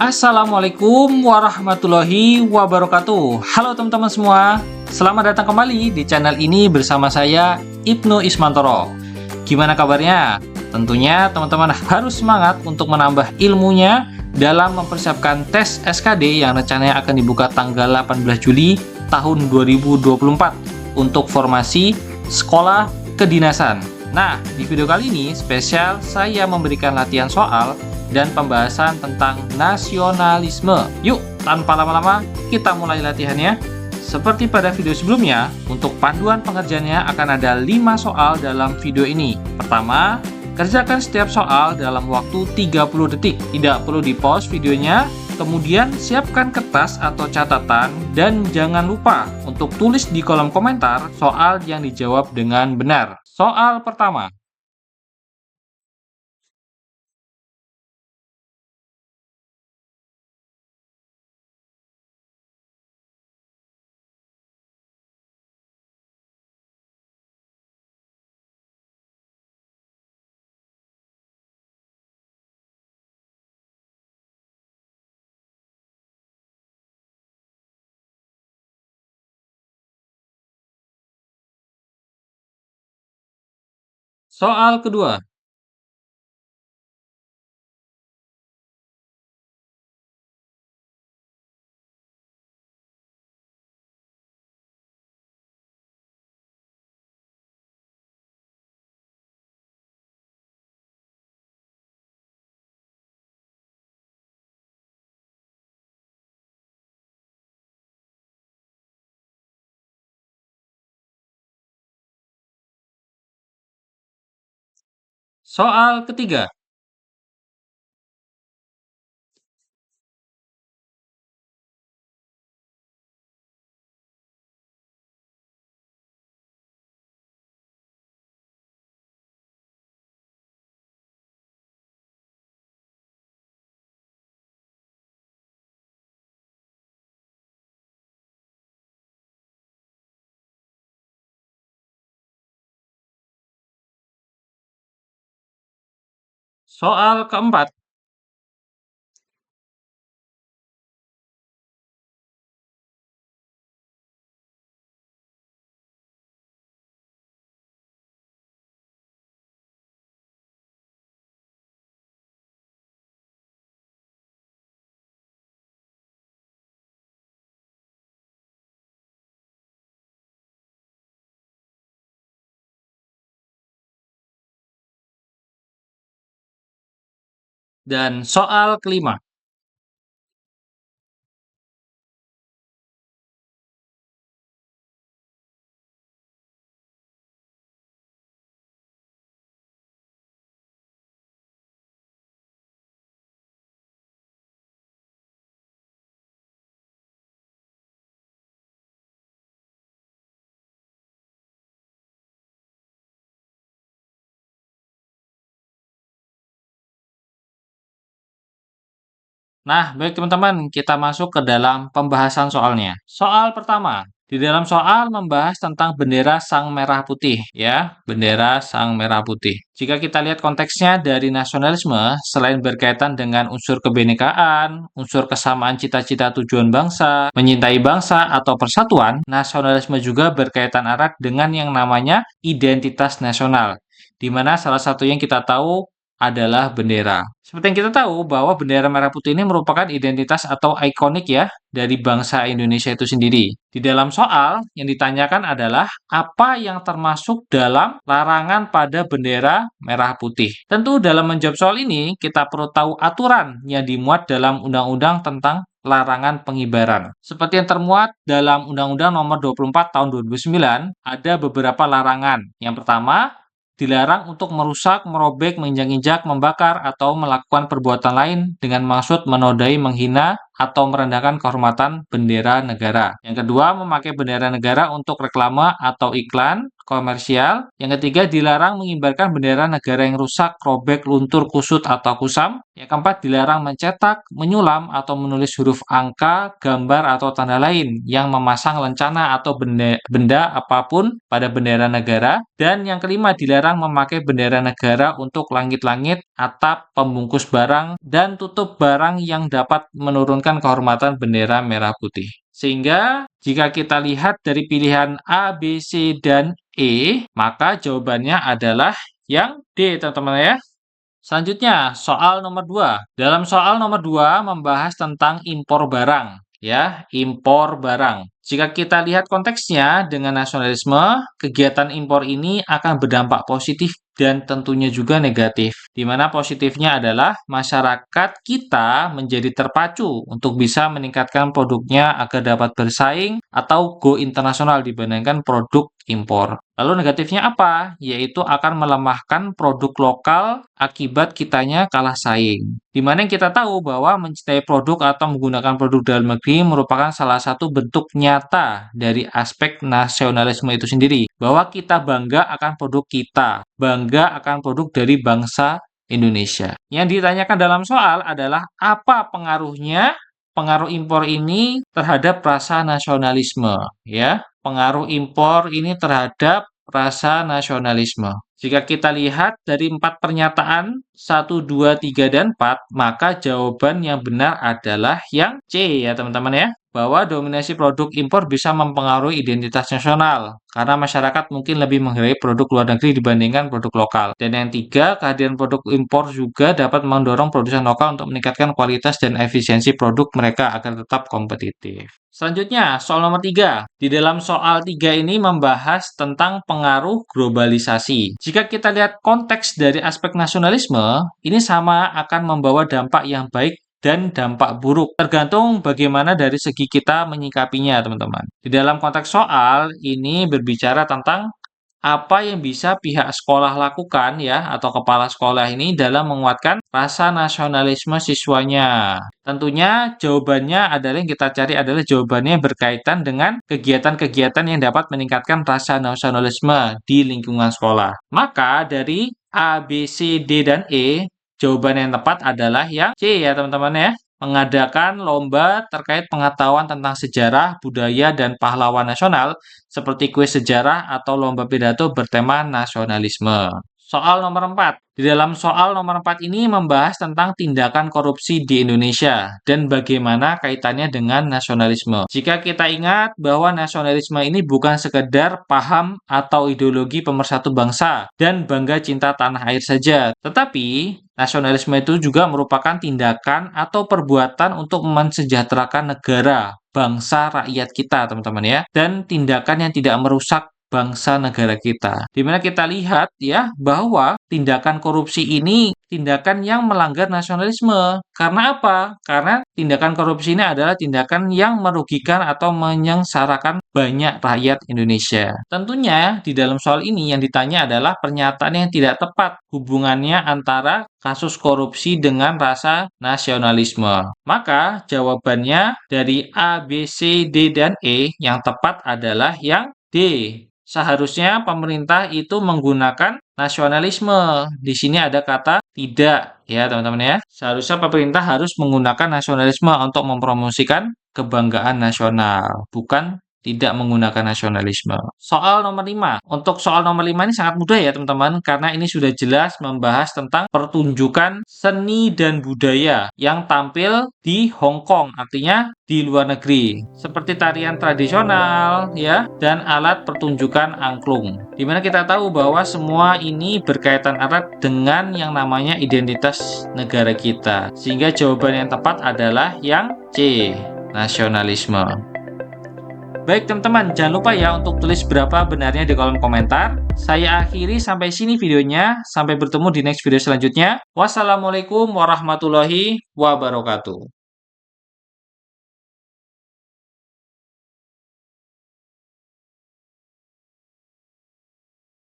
Assalamualaikum warahmatullahi wabarakatuh. Halo teman-teman semua, selamat datang kembali di channel ini bersama saya Ibnu Ismantoro. Gimana kabarnya? Tentunya teman-teman harus semangat untuk menambah ilmunya dalam mempersiapkan tes SKD yang rencananya akan dibuka tanggal 18 Juli tahun 2024 untuk formasi sekolah kedinasan. Nah, di video kali ini spesial saya memberikan latihan soal dan pembahasan tentang nasionalisme. Yuk, tanpa lama-lama, kita mulai latihannya. Seperti pada video sebelumnya, untuk panduan pengerjaannya akan ada 5 soal dalam video ini. Pertama, kerjakan setiap soal dalam waktu 30 detik. Tidak perlu di-pause videonya. Kemudian, siapkan kertas atau catatan dan jangan lupa untuk tulis di kolom komentar soal yang dijawab dengan benar. Soal pertama. Soal kedua. Soal ketiga. Soal keempat. Dan soal kelima. Nah, baik teman-teman, kita masuk ke dalam pembahasan soalnya. Soal pertama, di dalam soal membahas tentang bendera Sang Merah Putih, ya, bendera Sang Merah Putih. Jika kita lihat konteksnya dari nasionalisme, selain berkaitan dengan unsur kebinekaan, unsur kesamaan cita-cita tujuan bangsa, menyintai bangsa atau persatuan, nasionalisme juga berkaitan erat dengan yang namanya identitas nasional, di mana salah satu yang kita tahu adalah bendera. Seperti yang kita tahu bahwa bendera merah putih ini merupakan identitas atau ikonik ya dari bangsa Indonesia itu sendiri. Di dalam soal yang ditanyakan adalah apa yang termasuk dalam larangan pada bendera merah putih. Tentu dalam menjawab soal ini kita perlu tahu aturan yang dimuat dalam undang-undang tentang larangan pengibaran. Seperti yang termuat dalam Undang-Undang Nomor 24 Tahun 2009, ada beberapa larangan. Yang pertama, dilarang untuk merusak, merobek, menginjak-injak, membakar, atau melakukan perbuatan lain dengan maksud menodai, menghina, atau merendahkan kehormatan bendera negara. Yang kedua, memakai bendera negara untuk reklame atau iklan, komersial. Yang ketiga, dilarang mengibarkan bendera negara yang rusak, robek, luntur, kusut, atau kusam. Yang keempat, dilarang mencetak, menyulam, atau menulis huruf angka, gambar, atau tanda lain yang memasang lencana atau benda apapun pada bendera negara. Dan yang kelima, dilarang memakai bendera negara untuk langit-langit, atap, pembungkus barang, dan tutup barang yang dapat menurunkan kehormatan bendera merah putih. Sehingga jika kita lihat dari pilihan A, B, C, dan E, maka jawabannya adalah yang D, teman-teman ya. Selanjutnya, soal nomor 2. Dalam soal nomor 2 membahas tentang impor barang, ya, impor barang. Jika kita lihat konteksnya dengan nasionalisme, kegiatan impor ini akan berdampak positif dan tentunya juga negatif. Di mana positifnya adalah masyarakat kita menjadi terpacu untuk bisa meningkatkan produknya agar dapat bersaing atau go internasional dibandingkan produk impor. Lalu negatifnya apa? Yaitu akan melemahkan produk lokal akibat kitanya kalah saing. Di mana kita tahu bahwa mencintai produk atau menggunakan produk dalam negeri merupakan salah satu bentuk nyata dari aspek nasionalisme itu sendiri. Bahwa kita bangga akan produk kita, bangga akan produk dari bangsa Indonesia. Yang ditanyakan dalam soal adalah apa pengaruhnya pengaruh impor ini terhadap rasa nasionalisme, ya. Pengaruh impor ini terhadap rasa nasionalisme. Jika kita lihat dari 4 pernyataan, 1, 2, 3, dan 4, maka jawaban yang benar adalah yang C ya teman-teman ya. Bahwa dominasi produk impor bisa mempengaruhi identitas nasional. Karena masyarakat mungkin lebih menghargai produk luar negeri dibandingkan produk lokal. Dan yang tiga, kehadiran produk impor juga dapat mendorong produsen lokal untuk meningkatkan kualitas dan efisiensi produk mereka agar tetap kompetitif. Selanjutnya, soal nomor 3. Di dalam soal 3 ini membahas tentang pengaruh globalisasi. Jika kita lihat konteks dari aspek nasionalisme, ini sama akan membawa dampak yang baik dan dampak buruk. Tergantung bagaimana dari segi kita menyikapinya, teman-teman. Di dalam konteks soal, ini berbicara tentang apa yang bisa pihak sekolah lakukan ya atau kepala sekolah ini dalam menguatkan rasa nasionalisme siswanya. Tentunya jawabannya adalah yang kita cari adalah jawabannya berkaitan dengan kegiatan-kegiatan yang dapat meningkatkan rasa nasionalisme di lingkungan sekolah. Maka dari A, B, C, D, dan E, jawaban yang tepat adalah yang C ya teman-teman ya. Mengadakan lomba terkait pengetahuan tentang sejarah, budaya, dan pahlawan nasional seperti kuis sejarah atau lomba pidato bertema nasionalisme. Soal nomor 4. Di dalam soal nomor 4 ini membahas tentang tindakan korupsi di Indonesia dan bagaimana kaitannya dengan nasionalisme. Jika kita ingat bahwa nasionalisme ini bukan sekedar paham atau ideologi pemersatu bangsa dan bangga cinta tanah air saja, tetapi nasionalisme itu juga merupakan tindakan atau perbuatan untuk mensejahterakan negara, bangsa, rakyat kita, teman-teman ya. Dan tindakan yang tidak merusak bangsa negara kita. Di mana kita lihat ya bahwa tindakan korupsi ini tindakan yang melanggar nasionalisme. Karena apa? Karena tindakan korupsi ini adalah tindakan yang merugikan atau menyengsarakan banyak rakyat Indonesia. Tentunya di dalam soal ini yang ditanya adalah pernyataan yang tidak tepat hubungannya antara kasus korupsi dengan rasa nasionalisme. Maka jawabannya dari A, B, C, D, dan E yang tepat adalah yang D. Seharusnya pemerintah itu menggunakan nasionalisme. Di sini ada kata tidak, ya teman-teman ya. Seharusnya pemerintah harus menggunakan nasionalisme untuk mempromosikan kebanggaan nasional, bukan tidak menggunakan nasionalisme. Soal nomor 5. Untuk soal nomor 5 ini sangat mudah ya teman-teman, karena ini sudah jelas membahas tentang pertunjukan seni dan budaya yang tampil di Hong Kong, artinya di luar negeri. Seperti tarian tradisional ya dan alat pertunjukan angklung. Dimana kita tahu bahwa semua ini berkaitan erat dengan yang namanya identitas negara kita. Sehingga jawaban yang tepat adalah yang C, nasionalisme. Baik teman-teman, jangan lupa ya untuk tulis berapa benarnya di kolom komentar. Saya akhiri sampai sini videonya. Sampai bertemu di next video selanjutnya. Wassalamualaikum warahmatullahi wabarakatuh.